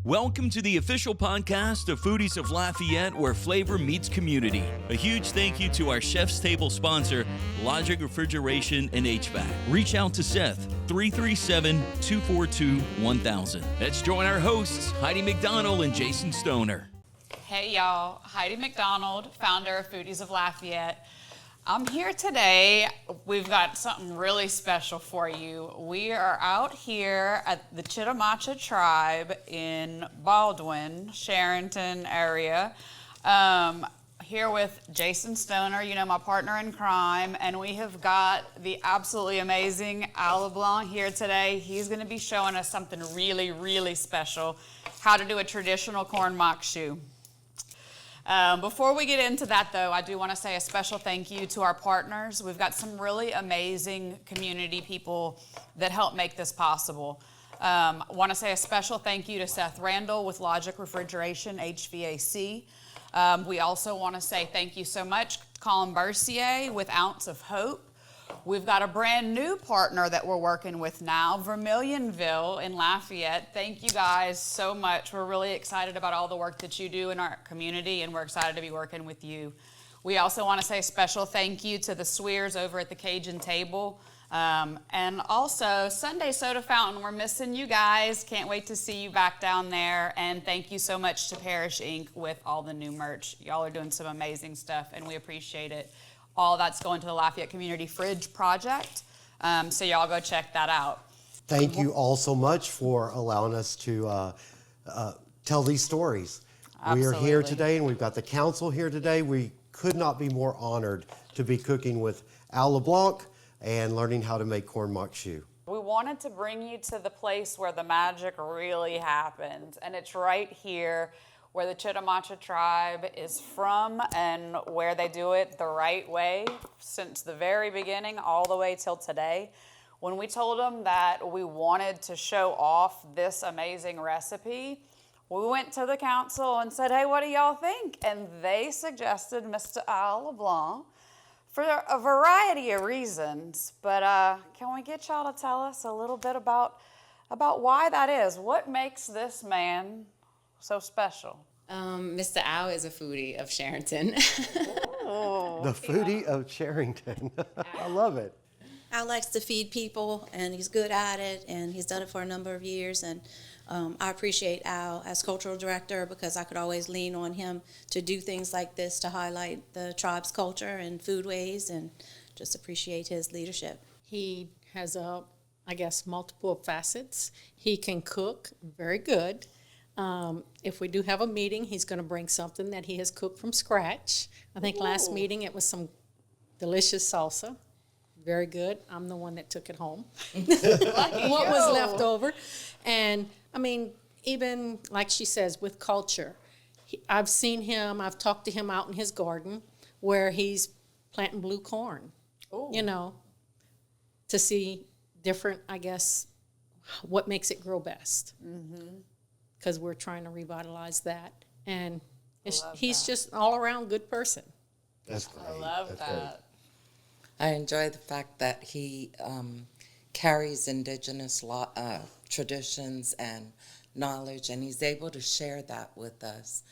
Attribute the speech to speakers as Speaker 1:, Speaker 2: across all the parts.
Speaker 1: Welcome to the official podcast of Foodies of Lafayette, where flavor meets community. A huge thank you to our Chef's Table sponsor, Logic Refrigeration and HVAC. Reach out to Seth, 337-242-1000. Let's join our hosts, Heidi McDonald and Jason Stoner.
Speaker 2: Hey y'all, Heidi McDonald, founder of Foodies of Lafayette. I'm here today. We've got something really special for you. We are out here at the Chitimacha tribe in Baldwin, Sharonton area. Here with Jason Stoner, my partner in crime, and we have got the absolutely amazing Leblanc here today. He's going to be showing us something really, really special, how to do a traditional corn Maque Choux. Before we get into that, though, I do want to say a special thank you to our partners. We've got some really amazing community people that help make this possible. I want to say a special thank you to Seth Randall with Logic Refrigeration, HVAC. We also want to say thank you so much, Colin Bercier with Ounce of Hope. We've got a brand new partner that we're working with now, Vermilionville in Lafayette. Thank you guys so much. We're really excited about all the work that you do in our community, and we're excited to be working with you. We also want to say a special thank you to the Swears over at the Cajun Table. And also, Sunday Soda Fountain, we're missing you guys. Can't wait to see you back down there. And thank you so much to Parish Inc. with all the new merch. Y'all are doing some amazing stuff, and we appreciate it. All that's going to the Lafayette Community Fridge Project, so y'all go check that out.
Speaker 3: Thank you all so much for allowing us to tell these stories.
Speaker 2: Absolutely.
Speaker 3: We are here today, and we've got the council here today. We could not be more honored to be cooking with Leblanc and learning how to make corn Maque Choux.
Speaker 2: We wanted to bring you to the place where the magic really happens, and it's right here where the Chitimacha tribe is from and where they do it the right way since the very beginning all the way till today. When we told them that we wanted to show off this amazing recipe, we went to the council and said, hey, what do y'all think? And they suggested Mr. Leblanc for a variety of reasons. But can we get y'all to tell us a little bit about why that is? What makes this man so special?
Speaker 4: Mr. Al is a foodie of Sharonton.
Speaker 3: The foodie of Sharonton. I love it.
Speaker 5: Al likes to feed people, and he's good at it, and he's done it for a number of years. And I appreciate Al as cultural director because I could always lean on him to do things like this to highlight the tribe's culture and foodways, and just appreciate his leadership.
Speaker 6: He has, multiple facets. He can cook very good. If we do have a meeting, he's going to bring something that he has cooked from scratch. I think last meeting it was some delicious salsa. Very good. I'm the one that took it home. What was left over. And, even like she says, with culture, I've seen him, I've talked to him out in his garden where he's planting blue corn, to see different, what makes it grow best. Mm-hmm. Because we're trying to revitalize that. And he's just an all-around good person.
Speaker 3: That's great.
Speaker 2: I love that.
Speaker 3: Great.
Speaker 7: I enjoy the fact that he carries indigenous traditions and knowledge, and he's able to share that with us.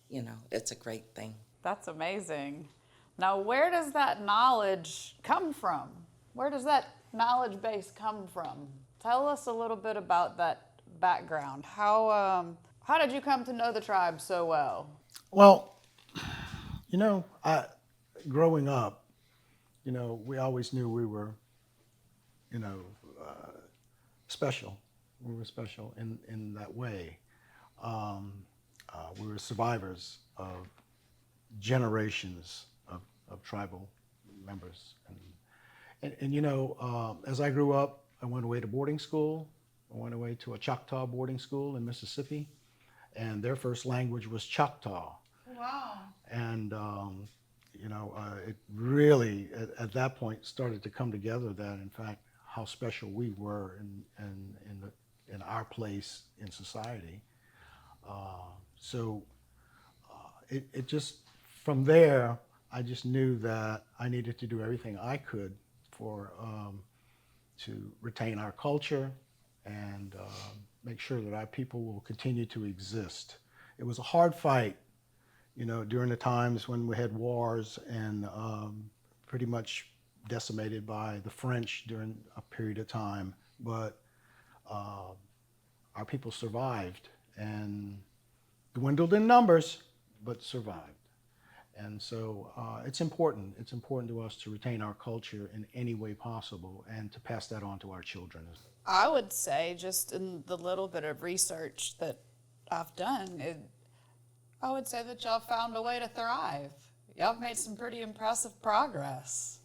Speaker 7: It's a great thing.
Speaker 2: That's amazing. Now, where does that knowledge come from? Where does that knowledge base come from? Tell us a little bit about that background. How did you come to know the tribe so well?
Speaker 8: Well, growing up, we always knew we were, special. We were special in that way. We were survivors of generations of tribal members. And as I grew up, I went away to boarding school. I went away to a Choctaw boarding school in Mississippi, and their first language was Choctaw.
Speaker 2: Wow.
Speaker 8: And, it really, at that point, started to come together that, in fact, how special we were in our place in society. It just, from there, I just knew that I needed to do everything I could to retain our culture and make sure that our people will continue to exist. It was a hard fight, during the times when we had wars and pretty much decimated by the French during a period of time. But our people survived and dwindled in numbers, but survived. And so it's important. It's important to us to retain our culture in any way possible and to pass that on to our children.
Speaker 2: I would say, just in the little bit of research that I've done, I would say that y'all found a way to thrive. Y'all have made some pretty impressive progress.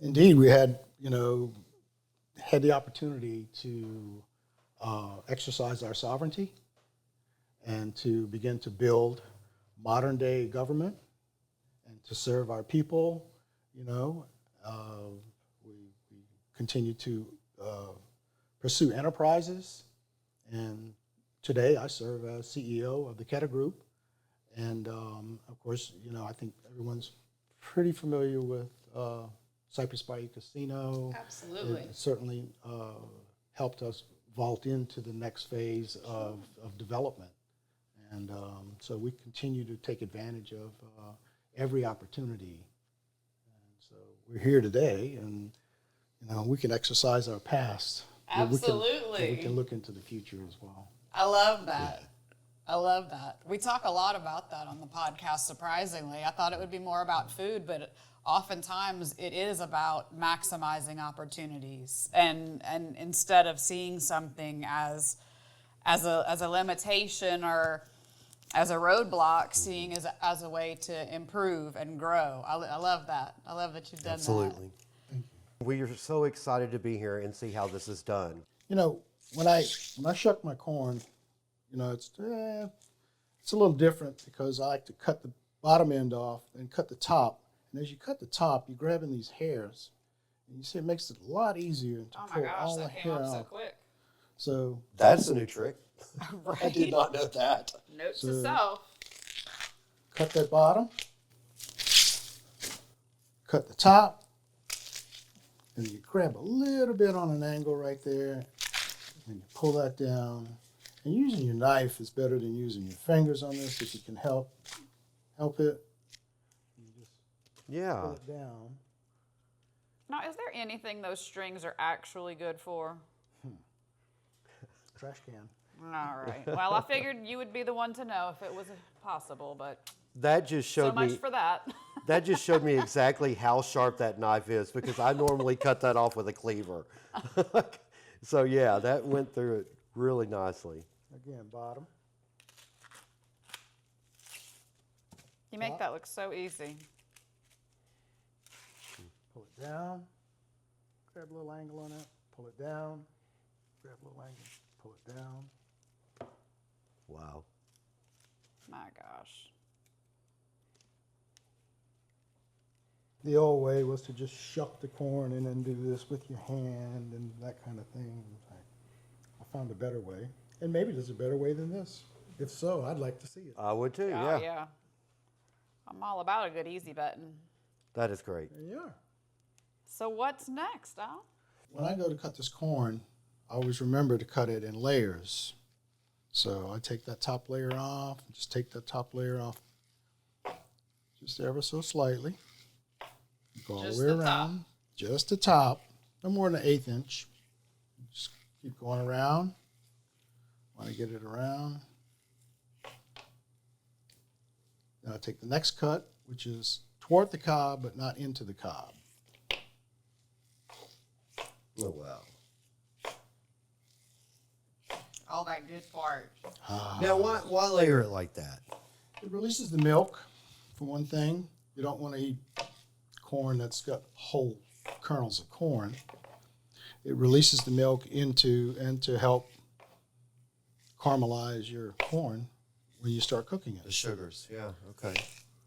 Speaker 8: Indeed, we had the opportunity to exercise our sovereignty and to begin to build modern day government and to serve our people. We continue to pursue enterprises, and today I serve as CEO of the Keta Group. And of course, I think everyone's pretty familiar with Cypress Bayou Casino.
Speaker 2: Absolutely.
Speaker 8: It certainly helped us vault into the next phase of development. And so we continue to take advantage of every opportunity. And so we're here today, and we can exercise our past.
Speaker 2: Absolutely.
Speaker 8: We can look into the future as well.
Speaker 2: I love that. Yeah. I love that. We talk a lot about that on the podcast, surprisingly. I thought it would be more about food, but oftentimes it is about maximizing opportunities and instead of seeing something as a limitation or as a roadblock, seeing as a way to improve and grow. I love that. I love that you've done
Speaker 3: Absolutely. We are so excited to be here and see how this is done.
Speaker 8: When I shuck my corn, it's a little different because I like to cut the bottom end off and cut the top. And as you cut the top, you're grabbing these hairs, and you see it makes it a lot easier to pull all the hair out.
Speaker 2: So quick.
Speaker 8: So
Speaker 3: that's a new trick.
Speaker 2: Right.
Speaker 3: I did not know that.
Speaker 2: Note to self.
Speaker 8: Cut that bottom, cut the top, and you grab a little bit on an angle right there, and you pull that down. And using your knife is better than using your fingers on this if you can help it. You just pull it down.
Speaker 2: Now, is there anything those strings are actually good for?
Speaker 8: Trash can.
Speaker 2: All right. Well, I figured you would be the one to know if it was possible, but
Speaker 3: that just showed me.
Speaker 2: So much for that.
Speaker 3: That just showed me exactly how sharp that knife is because I normally cut that off with a cleaver. So yeah, that went through it really nicely.
Speaker 8: Again, bottom.
Speaker 2: You make that look so easy.
Speaker 8: Pull it down. Grab a little angle on it. Pull it down. Grab a little angle. Pull it down.
Speaker 3: Wow.
Speaker 2: My gosh.
Speaker 8: The old way was to just shuck the corn and then do this with your hand and that kind of thing. I found a better way. And maybe there's a better way than this. If so, I'd like to see it.
Speaker 3: I would too,
Speaker 2: Oh, yeah. I'm all about a good easy button.
Speaker 3: That is great.
Speaker 8: There you are.
Speaker 2: So what's next, Al?
Speaker 8: When I go to cut this corn, I always remember to cut it in layers. So I take that top layer off, just take that top layer off just ever so slightly. Go all the way around. Just the top. No more than an 1/8 inch. Just keep going around. Want to get it around. Then I take the next cut, which is toward the cob, but not into the cob.
Speaker 3: Oh, wow.
Speaker 2: All that good part.
Speaker 3: Now, why layer it like that?
Speaker 8: It releases the milk, for one thing. You don't want to eat corn that's got whole kernels of corn. It releases the milk and to help caramelize your corn when you start cooking it.
Speaker 3: The sugars, yeah, okay.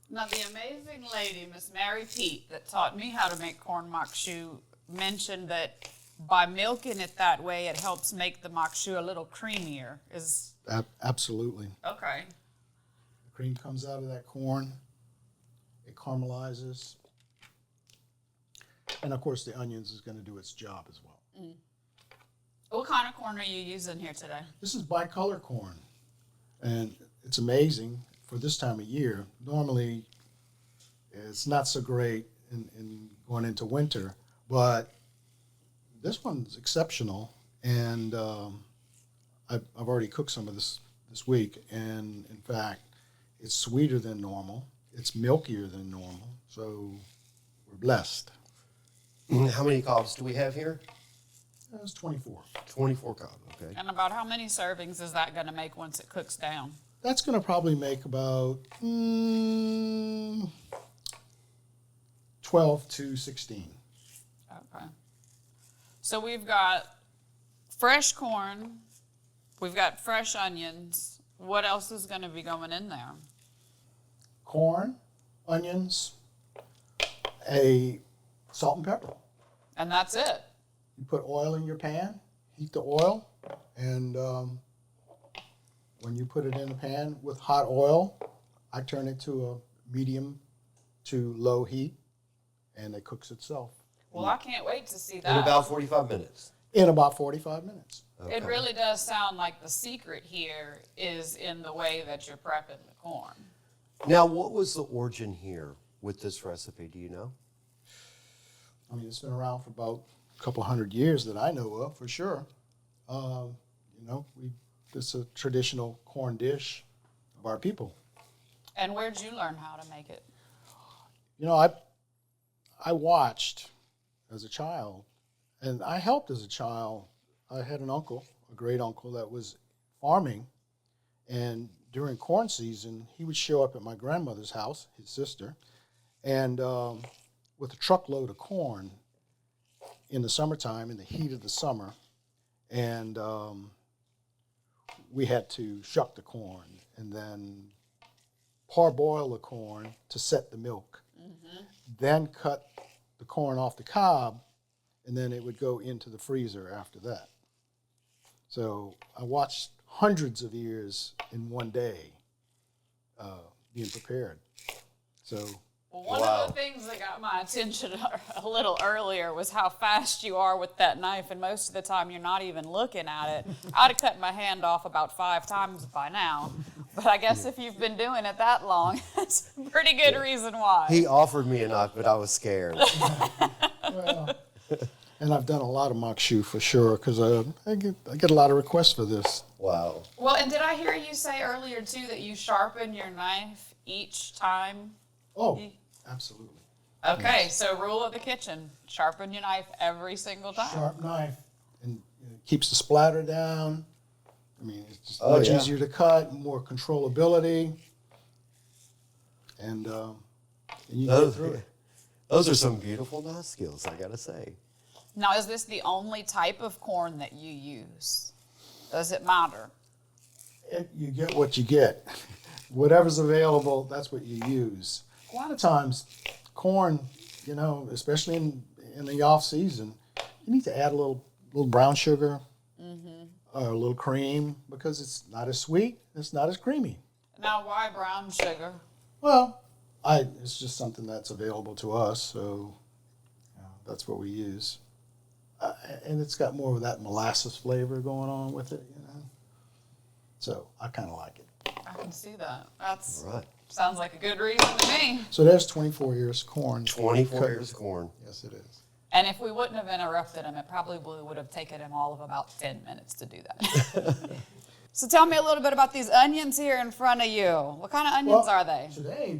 Speaker 2: Now, the amazing lady, Miss Mary Pete, that taught me how to make corn maque choux, mentioned that by milking it that way, it helps make the maque choux a little creamier.
Speaker 8: Absolutely.
Speaker 2: Okay.
Speaker 8: The cream comes out of that corn. It caramelizes. And, of course, the onions is going to do its job as well.
Speaker 2: What kind of corn are you using here today?
Speaker 8: This is bicolor corn, and it's amazing for this time of year. Normally, it's not so great in going into winter, but this one's exceptional, and I've already cooked some of this week, and in fact, it's sweeter than normal. It's milkier than normal, so we're blessed.
Speaker 3: How many cobs do we have here?
Speaker 8: That's 24.
Speaker 3: 24 cob, okay.
Speaker 2: And about how many servings is that going to make once it cooks down?
Speaker 8: That's going to probably make about 12 to 16.
Speaker 2: Okay. So we've got fresh corn, we've got fresh onions. What else is going to be going in there?
Speaker 8: Corn, onions, a salt and pepper.
Speaker 2: And that's it.
Speaker 8: You put oil in your pan, heat the oil, and when you put it in the pan with hot oil, I turn it to a medium to low heat, and it cooks itself.
Speaker 2: Well, I can't wait to see
Speaker 3: In
Speaker 2: that.
Speaker 3: about 45 minutes.
Speaker 8: In about 45 minutes.
Speaker 3: Okay.
Speaker 2: It really does sound like the secret here is in the way that you're prepping the corn.
Speaker 3: Now, what was the origin here with this recipe? Do you know?
Speaker 8: I mean, it's been around for about a couple hundred years that I know of, for sure. It's a traditional corn dish of our people.
Speaker 2: And where'd you learn how to make it?
Speaker 8: I watched as a child, and I helped as a child. I had an uncle, a great uncle, that was farming, and during corn season, he would show up at my grandmother's house, his sister, and with a truckload of corn in the summertime, in the heat of the summer, and we had to shuck the corn and then parboil the corn to set the milk, then cut the corn off the cob, and then it would go into the freezer after that. So I watched hundreds of years in one day being prepared. So
Speaker 2: Well, one of the things that got my attention a little earlier was how fast you are with that knife, and most of the time you're not even looking at it. I'd have cut my hand off about 5 times by now, but I guess if you've been doing it that long, it's a pretty good reason why.
Speaker 3: He offered me a knife, but I was scared.
Speaker 8: well, and I've done a lot of Maque Choux for sure, because I get a lot of requests for this.
Speaker 3: Wow.
Speaker 2: Well, and did I hear you say earlier, too, that you sharpen your knife each time?
Speaker 8: Oh, absolutely.
Speaker 2: Okay, so rule of the kitchen, sharpen your knife every single time.
Speaker 8: Sharp knife, and it keeps the splatter down. I mean, it's just much easier to cut, more controllability, and you get through it.
Speaker 3: Those are some beautiful knife skills, I gotta say.
Speaker 2: Now, is this the only type of corn that you use? Does it matter?
Speaker 8: You get what you get. Whatever's available, that's what you use. A lot of times, corn, especially in the off season, you need to add a little brown sugar or a little cream, because it's not as sweet, it's not as creamy.
Speaker 2: Now, why brown sugar?
Speaker 8: Well, it's just something that's available to us, so that's what we use. And it's got more of that molasses flavor going on with it, So I kind of like it.
Speaker 2: I can see that. That's
Speaker 3: All right.
Speaker 2: sounds like a good reason to me.
Speaker 8: So there's 24 years of corn.
Speaker 3: 24 ears of corn.
Speaker 8: Yes, it is.
Speaker 2: And if we wouldn't have interrupted him, it probably would have taken him all of about 10 minutes to do that. So tell me a little bit about these onions here in front of you. What kind of onions are they?
Speaker 8: Today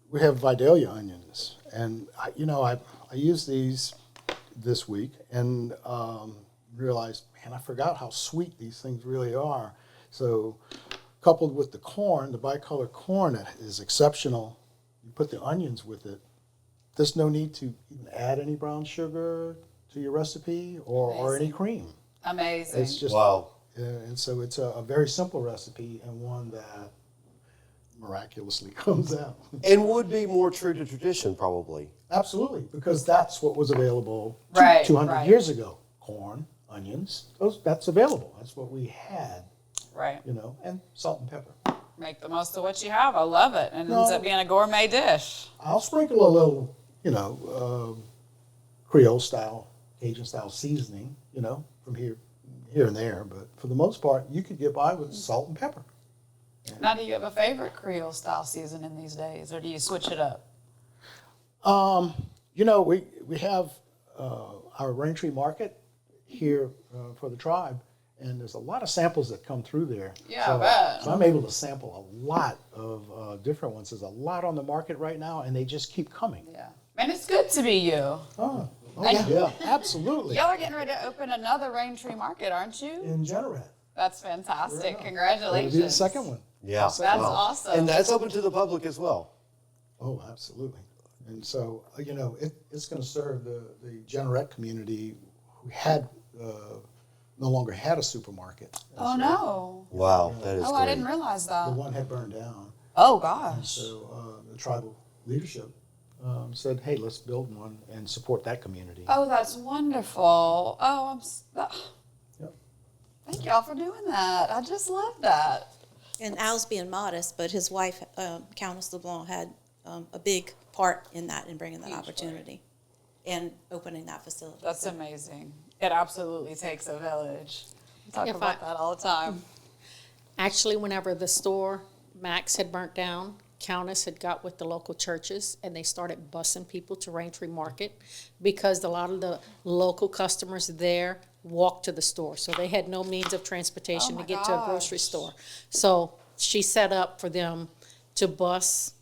Speaker 8: we have Vidalia onions, and I used these this week and realized, man, I forgot how sweet these things really are. So coupled with the corn, the bicolor corn that is exceptional, you put the onions with it. There's no need to even add any brown sugar to your recipe or any cream.
Speaker 2: Amazing.
Speaker 8: It's just
Speaker 3: Wow.
Speaker 8: And so it's a very simple recipe, and one that miraculously comes out.
Speaker 3: And would be more true to tradition, probably.
Speaker 8: Absolutely, because that's what was available
Speaker 2: Right,
Speaker 8: 200
Speaker 2: right.
Speaker 8: years ago. Corn, onions, that's available. That's what we had,
Speaker 2: Right.
Speaker 8: and salt and pepper.
Speaker 2: Make the most of what you have. I love it. And it
Speaker 8: No.
Speaker 2: ends up being a gourmet dish.
Speaker 8: I'll sprinkle a little, Creole style, Cajun style seasoning, from here here and there, but for the most part, you could get by with salt and pepper.
Speaker 2: Now, do you have a favorite Creole style seasoning these days, or do you switch it up?
Speaker 8: You know, we have our Raintree Market here for the tribe, and there's a lot of samples that come through there.
Speaker 2: Yeah,
Speaker 8: so,
Speaker 2: I bet.
Speaker 8: So I'm able to sample a lot of different ones. There's a lot on the market right now, and they just keep coming.
Speaker 2: Yeah. And it's good to be you.
Speaker 8: Oh
Speaker 2: And-
Speaker 8: yeah, absolutely.
Speaker 2: Y'all are getting ready to open another Raintree Market, aren't you?
Speaker 8: In Generat.
Speaker 2: That's fantastic.
Speaker 8: It'll
Speaker 2: Congratulations.
Speaker 8: be the second one.
Speaker 3: Yeah.
Speaker 2: That's awesome.
Speaker 3: And that's open to the public as well.
Speaker 8: Oh, absolutely. And so, you know, it's going to serve the Generat community who had no longer had a supermarket.
Speaker 2: Oh, no.
Speaker 3: Wow, that is
Speaker 2: Oh,
Speaker 3: great.
Speaker 2: I didn't realize
Speaker 8: The
Speaker 2: that.
Speaker 8: one had burned down.
Speaker 2: Oh, gosh.
Speaker 8: So the tribal leadership said, hey, let's build one and support that community.
Speaker 2: Oh, that's wonderful. Oh,
Speaker 8: Yep.
Speaker 2: thank y'all for doing that. I just love that.
Speaker 5: And Al's being modest, but his wife, Countess Leblanc, had a big part in that, in bringing that opportunity and opening that facility.
Speaker 2: That's amazing. It absolutely takes a village. I talk
Speaker 6: If
Speaker 2: about that all the time.
Speaker 6: Actually, whenever the store, Max, had burnt down, Countess had got with the local churches and they started busing people to Raintree Market because a lot of the local customers there walked to the store. So they had no means of transportation
Speaker 2: Oh
Speaker 6: to
Speaker 2: my
Speaker 6: get to a grocery
Speaker 2: gosh.
Speaker 6: store. So she set up for them to bus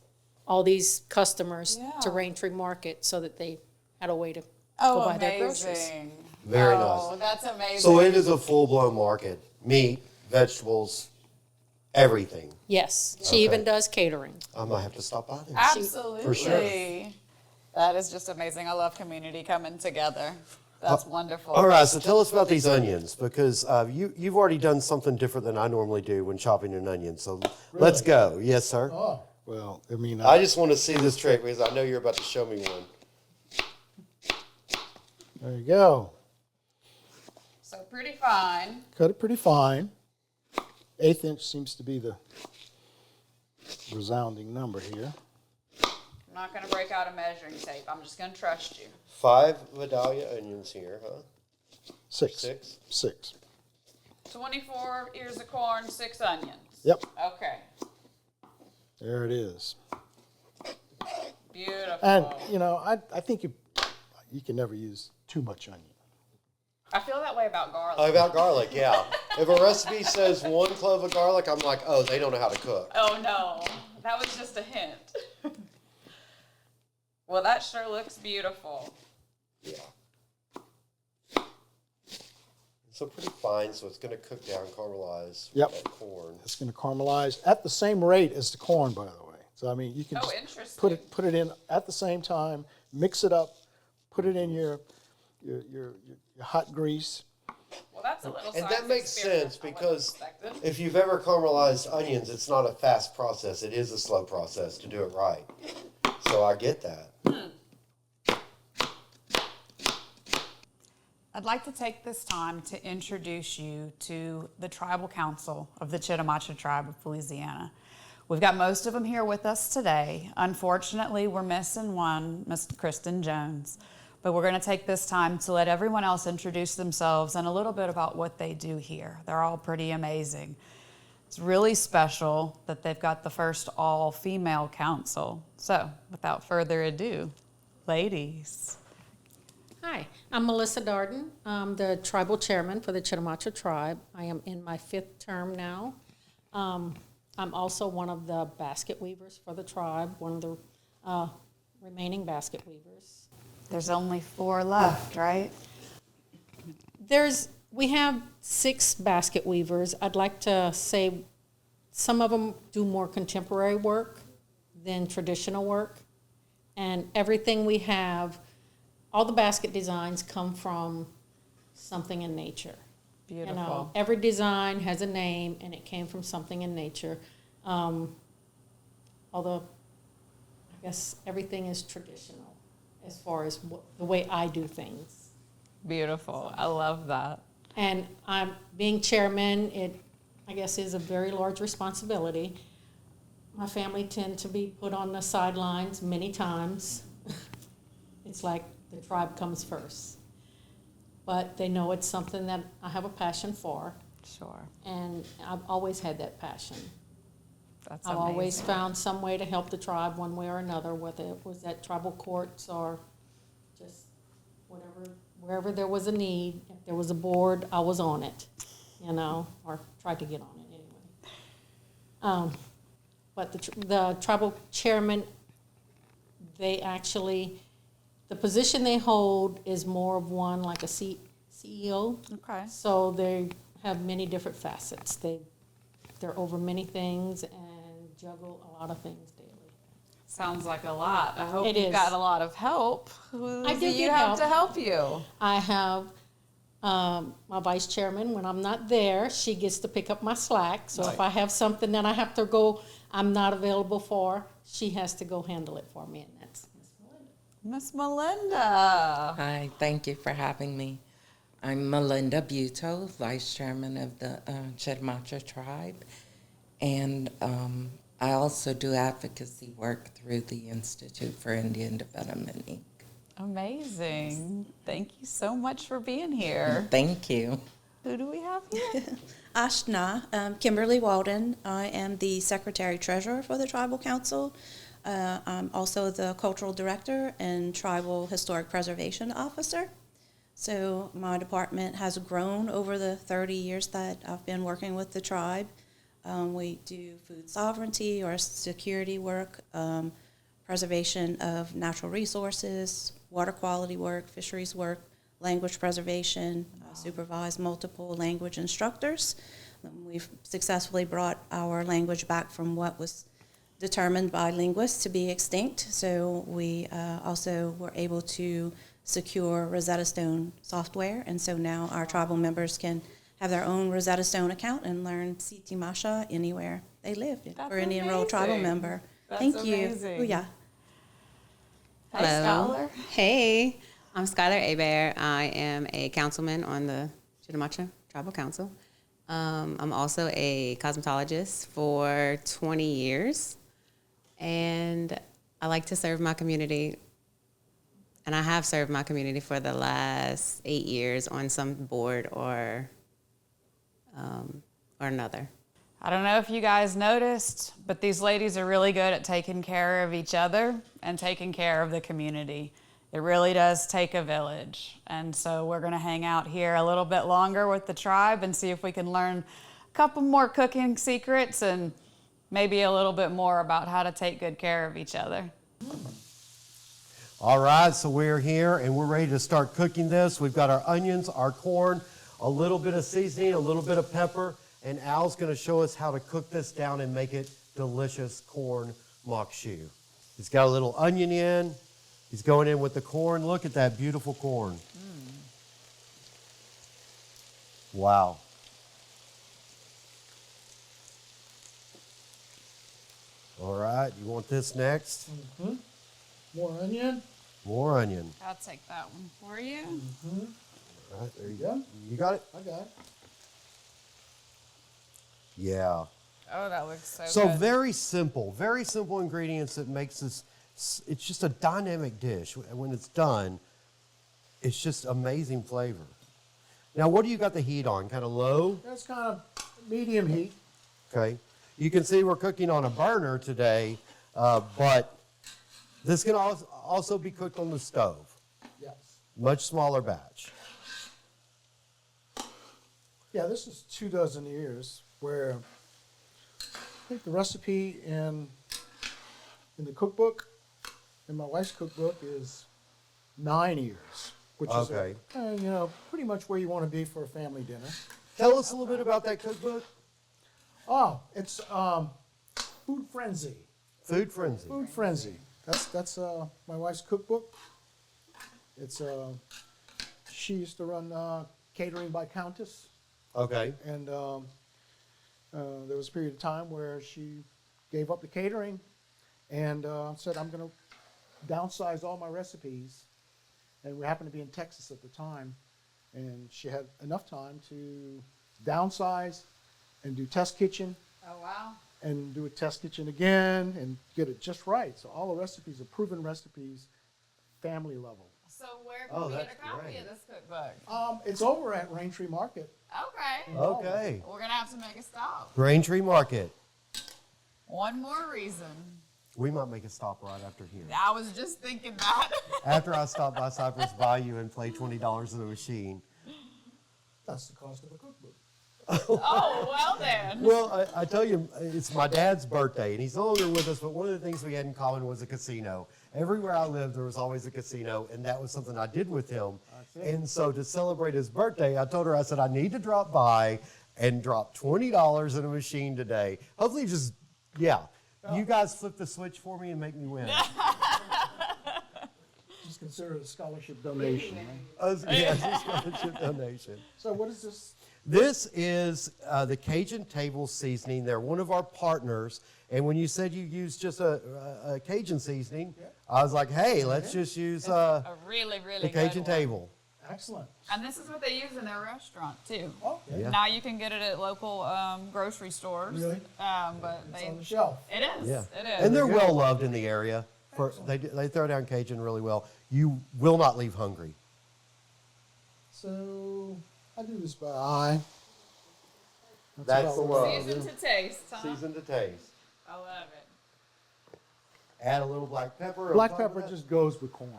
Speaker 6: all these customers to
Speaker 2: Yeah.
Speaker 6: Raintree Market so that they had a way to
Speaker 2: Oh,
Speaker 6: go buy their groceries.
Speaker 2: amazing.
Speaker 3: Very
Speaker 2: Oh,
Speaker 3: nice.
Speaker 2: that's amazing.
Speaker 3: So it is a full-blown market. Meat, vegetables, everything.
Speaker 6: Yes, she
Speaker 3: Okay.
Speaker 6: even does catering.
Speaker 3: I might have to stop by there.
Speaker 2: Absolutely.
Speaker 3: For sure.
Speaker 2: That is just amazing. I love community coming together. That's wonderful.
Speaker 3: All right, so tell us about these onions, because you've already done something different than I normally do when chopping an onion. So let's go. Yes, sir.
Speaker 8: Oh, well, I mean,
Speaker 3: I just want to see this trick because I know you're about to show me one.
Speaker 8: there you go.
Speaker 2: So pretty fine.
Speaker 8: Cut it pretty fine. 1/8 inch seems to be the resounding number here.
Speaker 2: I'm not going to break out a measuring tape. I'm just going to trust you.
Speaker 3: 5 Vidalia onions here, huh?
Speaker 8: 6.
Speaker 3: 6.
Speaker 8: 6.
Speaker 2: 24 ears of corn, 6 onions.
Speaker 8: Yep,
Speaker 2: Okay.
Speaker 8: there it is.
Speaker 2: Beautiful.
Speaker 8: And, you know, I think you can never use too much onion.
Speaker 2: I feel that way about garlic.
Speaker 3: About garlic, yeah. If a recipe says 1 clove of garlic, I'm like, oh, they don't know how to cook.
Speaker 2: Oh, no. That was just a hint. Well, that sure looks beautiful.
Speaker 3: Yeah. So pretty fine, so it's going to cook down, caramelize with
Speaker 8: Yep.
Speaker 3: that corn.
Speaker 8: It's going to caramelize at the same rate as the corn, by the way. So, I mean, you can
Speaker 2: Oh,
Speaker 8: just
Speaker 2: interesting.
Speaker 8: put it in at the same time, mix it up, put it in your hot grease.
Speaker 2: Well, that's a little
Speaker 3: And that
Speaker 2: science
Speaker 3: makes
Speaker 2: experiment
Speaker 3: sense
Speaker 2: I wouldn't
Speaker 3: because
Speaker 2: expect it.
Speaker 3: if you've ever caramelized onions, it's not a fast process. It is a slow process to do it right. So I get that.
Speaker 2: I'd like to take this time to introduce you to the Tribal Council of the Chitimacha Tribe of Louisiana. We've got most of them here with us today. Unfortunately, we're missing one, Miss Kristen Jones. But we're going to take this time to let everyone else introduce themselves and a little bit about what they do here. They're all pretty amazing. It's really special that they've got the first all-female council. So, without further ado, ladies.
Speaker 6: Hi, I'm Melissa Darden. I'm the tribal chairman for the Chitimacha tribe. I am in my 5th term now. I'm also one of the basket weavers for the tribe, one of the remaining basket weavers.
Speaker 2: There's only 4 left, right?
Speaker 6: We have 6 basket weavers. I'd like to say some of them do more contemporary work than traditional work. And everything we have, all the basket designs come from something in nature.
Speaker 2: Beautiful.
Speaker 6: You know, every design has a name and it came from something in nature. Although I guess everything is traditional as far as the way I do things.
Speaker 2: Beautiful. I love that.
Speaker 6: And I'm being chairman, it, I guess, is a very large responsibility. My family tend to be put on the sidelines many times. It's like the tribe comes first. but they know it's something that I have a passion for,
Speaker 2: Sure.
Speaker 6: and I've always had that passion.
Speaker 2: That's
Speaker 6: I've
Speaker 2: amazing.
Speaker 6: always found some way to help the tribe one way or another, whether it was at tribal courts or just wherever there was a need. If there was a board, I was on it, or tried to get on it anyway. But the tribal chairman, the position they hold is more of one like a CEO.
Speaker 2: Okay.
Speaker 6: So they have many different facets. They're over many things and juggle a lot of things daily.
Speaker 2: Sounds like a lot. I hope
Speaker 6: It
Speaker 2: you've
Speaker 6: is.
Speaker 2: got a lot of help. Who
Speaker 6: I
Speaker 2: do
Speaker 6: do
Speaker 2: you
Speaker 6: get
Speaker 2: have
Speaker 6: help.
Speaker 2: to help you?
Speaker 6: I have my vice chairman. When I'm not there, she gets to pick up my slack. So if I have something that I have to go, I'm not available for, she has to go handle it for me, and that's Miss Melinda.
Speaker 2: Miss Melinda.
Speaker 7: Hi, thank you for having me. I'm Melinda Buto, Vice Chairman of the Chitimacha tribe, and I also do advocacy work through the Institute for Indian Development, Inc.
Speaker 2: Amazing. Thank you so much for being here.
Speaker 7: Thank you.
Speaker 2: Who do we have here?
Speaker 5: Ashna, Kimberly Walden. I am the Secretary Treasurer for the Tribal Council. I'm also the Cultural Director and Tribal Historic Preservation Officer. So my department has grown over the 30 years that I've been working with the tribe. We do food sovereignty or security work, preservation of natural resources, water quality work, fisheries work, language preservation, supervise multiple language instructors. We've successfully brought our language back from what was determined by linguists to be extinct. So we also were able to secure Rosetta Stone software, and so now our tribal members can have their own Rosetta Stone account and learn Chitimacha anywhere they live for any enrolled tribal
Speaker 2: amazing.
Speaker 5: member.
Speaker 2: That's
Speaker 5: Thank you.
Speaker 2: amazing.
Speaker 5: Oh, yeah.
Speaker 2: Hi, Scholar.
Speaker 4: Hey, I'm Skylar Hebert. I am a councilman on the Chitimacha Tribal Council. I'm also a cosmetologist for 20 years, and I like to serve my community. And I have served my community for the last 8 years on some board or another.
Speaker 2: I don't know if you guys noticed, but these ladies are really good at taking care of each other and taking care of the community. It really does take a village. And so we're going to hang out here a little bit longer with the tribe and see if we can learn a couple more cooking secrets and maybe a little bit more about how to take good care of each other.
Speaker 3: All right, so we're here and we're ready to start cooking this. We've got our onions, our corn, a little bit of seasoning, a little bit of pepper, and Al's going to show us how to cook this down and make it delicious corn maque choux. He's got a little onion in. He's going in with the corn. Look at that beautiful corn. Wow. All right, you want this next?
Speaker 8: Mm-hmm. More onion.
Speaker 3: More onion.
Speaker 2: I'll take that one for you.
Speaker 3: All right, there you
Speaker 8: Yeah.
Speaker 3: go. You got it?
Speaker 8: I got it.
Speaker 3: Yeah.
Speaker 2: Oh, that looks so
Speaker 3: So
Speaker 2: good.
Speaker 3: very simple ingredients that makes this, it's just a dynamic dish. When it's done, it's just amazing flavor. Now, what do you got the heat on? Kind of low?
Speaker 8: That's kind of medium heat.
Speaker 3: Okay. You can see we're cooking on a burner today, but this can also be cooked on the stove.
Speaker 8: Yes.
Speaker 3: Much smaller batch.
Speaker 8: Yeah, this is 24 years, where I think the recipe in the cookbook, in my wife's cookbook, is 9 years, which
Speaker 3: Okay.
Speaker 8: is pretty much where you want to be for a family dinner.
Speaker 3: Tell us a little bit about that cookbook.
Speaker 8: Oh, it's Food Frenzy.
Speaker 3: Food Frenzy.
Speaker 8: Food Frenzy. That's my wife's cookbook. It's she used to run Catering by Countess.
Speaker 3: Okay.
Speaker 8: And there was a period of time where she gave up the catering and said, I'm going to downsize all my recipes. And we happened to be in Texas at the time. And she had enough time to downsize and do test kitchen
Speaker 2: Oh, wow.
Speaker 8: and do a test kitchen again and get it just right. So all the recipes are proven recipes, family level.
Speaker 2: So where can
Speaker 3: Oh,
Speaker 2: we get
Speaker 3: that's
Speaker 2: a copy
Speaker 3: great.
Speaker 2: of this cookbook?
Speaker 8: It's over at Raintree Market.
Speaker 2: Okay.
Speaker 3: Okay.
Speaker 2: We're gonna have to make a stop.
Speaker 3: Raintree Market.
Speaker 2: One more reason.
Speaker 3: We might make a stop right after here.
Speaker 2: I was just thinking that.
Speaker 3: After I stop by Cypress Bayou and play $20 in the machine.
Speaker 8: That's the cost of a cookbook.
Speaker 2: Oh, well then.
Speaker 3: Well, I tell you, it's my dad's birthday, and he's no longer with us, but one of the things we had in common was a casino. Everywhere I lived, there was always a casino, and that was something I did with him. And so to celebrate his birthday, I told her, I said, I need to drop by and drop $20 in a machine today. Hopefully just, yeah. You guys flip the switch for me and make me win.
Speaker 8: Just consider it a scholarship donation. Right?
Speaker 3: Yes, a scholarship donation.
Speaker 8: So what is this?
Speaker 3: This is the Cajun table seasoning. They're one of our partners. And when you said you used just a Cajun seasoning, I was like, hey, let's just use
Speaker 2: A really, really
Speaker 3: the
Speaker 2: good
Speaker 3: Cajun
Speaker 2: one.
Speaker 3: table.
Speaker 8: Excellent.
Speaker 2: And this is what they use in their restaurant too.
Speaker 8: Okay.
Speaker 3: Yeah.
Speaker 2: Now you can get it at local grocery stores.
Speaker 8: Really?
Speaker 2: But
Speaker 8: It's
Speaker 2: they,
Speaker 8: on the shelf.
Speaker 2: it is.
Speaker 3: Yeah.
Speaker 2: It is.
Speaker 3: And they're well loved in the area. They throw down Cajun really well. You will not leave hungry.
Speaker 8: So I do this by eye.
Speaker 3: That's
Speaker 8: about
Speaker 3: the
Speaker 8: what I
Speaker 3: love.
Speaker 2: Season to taste, huh?
Speaker 3: Season to taste.
Speaker 2: I love it.
Speaker 3: Add a little black pepper. on
Speaker 8: Black
Speaker 3: top of
Speaker 8: pepper
Speaker 3: that.
Speaker 8: just goes with corn.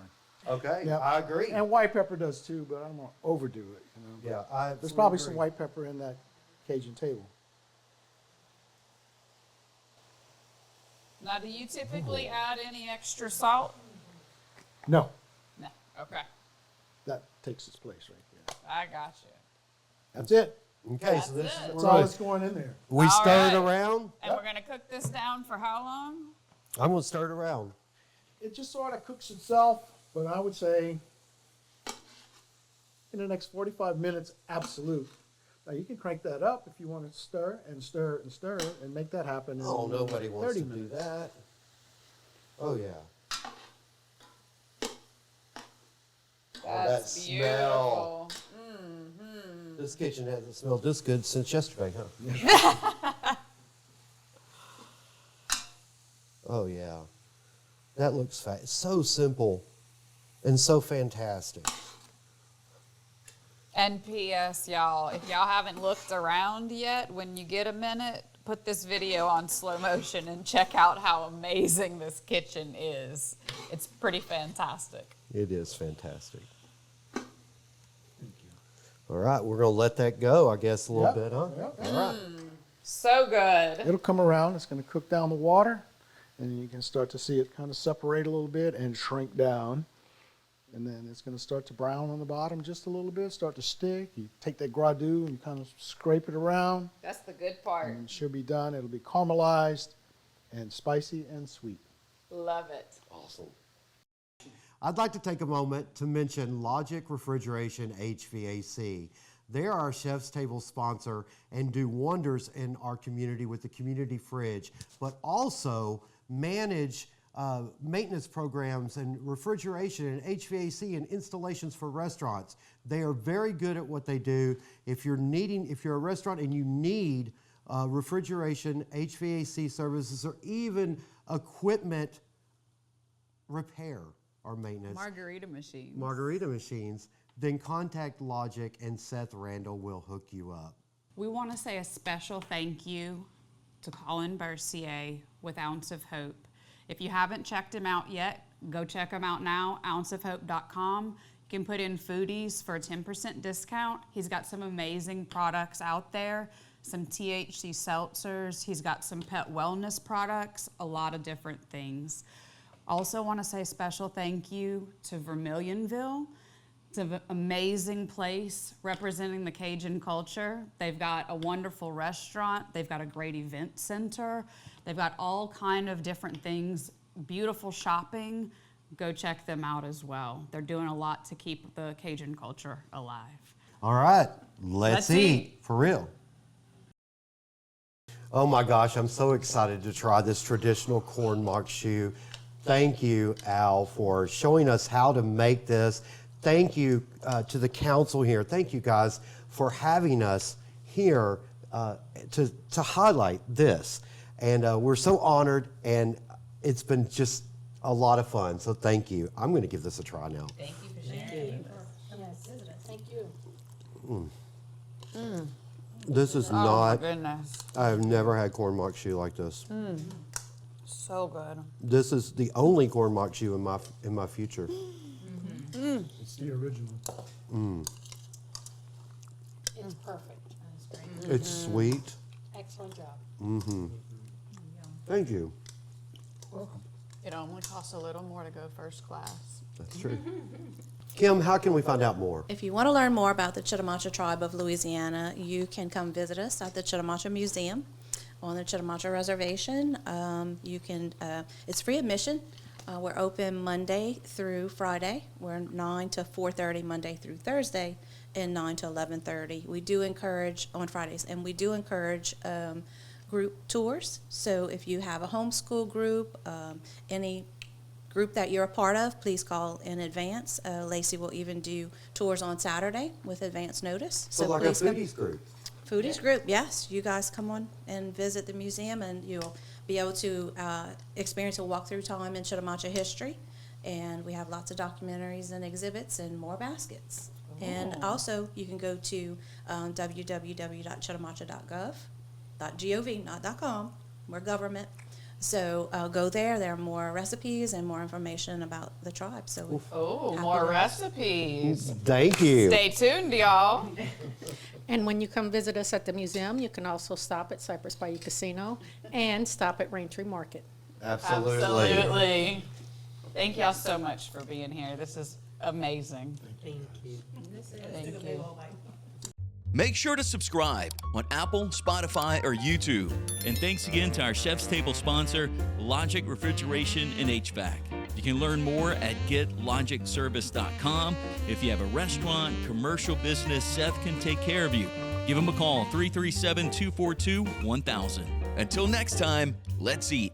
Speaker 3: Okay,
Speaker 8: Yep.
Speaker 3: I agree.
Speaker 8: And white pepper does too, but I don't want to overdo it. You know?
Speaker 3: Yeah, I
Speaker 8: There's
Speaker 3: absolutely
Speaker 8: probably
Speaker 3: agree.
Speaker 8: some white pepper in that Cajun table.
Speaker 2: Now, do you typically add any extra salt?
Speaker 8: No,
Speaker 2: No. Okay.
Speaker 8: that takes its place right there.
Speaker 2: I got you.
Speaker 8: That's it.
Speaker 3: Okay, so this
Speaker 2: That's
Speaker 3: is
Speaker 2: it.
Speaker 3: what
Speaker 8: That's
Speaker 3: we're
Speaker 8: all
Speaker 3: doing.
Speaker 8: that's going in there.
Speaker 3: We
Speaker 2: All
Speaker 3: stir it
Speaker 2: right.
Speaker 3: around.
Speaker 2: And we're going to cook this down for how long?
Speaker 3: I'm going to stir it around.
Speaker 8: It just sort of cooks itself, but I would say in the next 45 minutes, absolute. Now you can crank that up if you want to stir and stir and stir and make that happen in
Speaker 3: Oh, nobody wants
Speaker 8: 30
Speaker 3: to
Speaker 8: minutes.
Speaker 3: do that. Oh, yeah. Oh, that smell.
Speaker 2: beautiful.
Speaker 3: This kitchen hasn't smelled this good since yesterday, huh? Oh, yeah. That looks it's so simple and so fantastic.
Speaker 2: And P.S., y'all, if y'all haven't looked around yet, when you get a minute, put this video on slow motion and check out how amazing this kitchen is. It's pretty fantastic.
Speaker 3: It is fantastic. All right, we're going to let that go, I guess, a little
Speaker 8: Yep,
Speaker 3: bit, huh?
Speaker 8: yep.
Speaker 3: All right.
Speaker 2: So good.
Speaker 8: It'll come around. It's going to cook down the water, and you can start to see it kind of separate a little bit and shrink down. And then it's going to start to brown on the bottom just a little bit, start to stick. You take that gras doux and you kind of scrape it around,
Speaker 2: That's the good part.
Speaker 8: and it should be done. It'll be caramelized and spicy and sweet.
Speaker 2: Love it.
Speaker 3: Awesome. I'd like to take a moment to mention Logic Refrigeration HVAC. They are our Chef's Table sponsor and do wonders in our community with the community fridge, but also manage maintenance programs and refrigeration and HVAC and installations for restaurants. They are very good at what they do. If you're a restaurant and you need refrigeration, HVAC services, or even equipment repair or maintenance, margarita machines, then contact Logic and Seth Randall will hook you up.
Speaker 2: We want to say a special thank you to Colin Bercier with Ounce of Hope. If you haven't checked him out yet, go check him out now, ounceofhope.com. You can put in Foodies for a 10% discount. He's got some amazing products out there, some THC seltzers. He's got some pet wellness products, a lot of different things. Also want to say special thank you to Vermilionville. It's an amazing place representing the Cajun culture. They've got a wonderful restaurant. They've got a great event center. They've got all kind of different things, beautiful shopping. Go check them out as well. They're doing a lot to keep the Cajun culture alive.
Speaker 3: All right, let's
Speaker 2: Let's
Speaker 3: eat,
Speaker 2: eat.
Speaker 3: for real. Oh my gosh, I'm so excited to try this traditional corn maque choux. Thank you, Al, for showing us how to make this. Thank you to the council here. Thank you guys for having us here to highlight this. And we're so honored, and it's been just a lot of fun. So thank you. I'm going to give this a try now.
Speaker 2: Thank you for sharing.
Speaker 3: This is
Speaker 2: Oh my
Speaker 3: not,
Speaker 2: goodness,
Speaker 3: I have never had corn maque choux like this.
Speaker 2: so good.
Speaker 3: This is the only corn maque choux in my future.
Speaker 8: It's the original.
Speaker 6: It's perfect.
Speaker 3: It's sweet.
Speaker 6: Excellent job.
Speaker 3: Thank you.
Speaker 2: It only costs a little more to go first class.
Speaker 3: That's true. Kim, how can we find out more?
Speaker 5: If you want to learn more about the Chitimacha tribe of Louisiana, you can come visit us at the Chitimacha Museum on the Chitimacha Reservation. It's free admission. We're open Monday through Friday. We're 9 to 4:30 Monday through Thursday, and 9 to 11:30. We do encourage on Fridays, and we do encourage group tours. So if you have a homeschool group, any group that you're a part of, please call in advance. Lacey will even do tours on Saturday with advance notice.
Speaker 3: So like a
Speaker 5: please come.
Speaker 3: Foodies group.
Speaker 5: Foodies group, yes. You guys come on and visit the museum, and you'll be able to experience a walkthrough time in Chitimacha history. And we have lots of documentaries and exhibits and more baskets. And also, you can go to www.chitimacha.gov, not .com. We're government. So go there. There are more recipes and more information about the tribe. So
Speaker 2: Oh,
Speaker 5: happy
Speaker 2: more
Speaker 5: to-
Speaker 2: recipes.
Speaker 3: Thank you.
Speaker 2: Stay tuned, y'all.
Speaker 6: And when you come visit us at the museum, you can also stop at Cypress Bayou Casino and stop at Raintree Market.
Speaker 2: Absolutely. Thank y'all so much for being here. This is amazing. Thank you.
Speaker 1: Make sure to subscribe on Apple, Spotify, or YouTube. And thanks again to our Chef's Table sponsor, Logic Refrigeration and HVAC. You can learn more at getlogicservice.com. If you have a restaurant, commercial business, Seth can take care of you. Give him a call, 337-242-1000. Until next time, let's eat.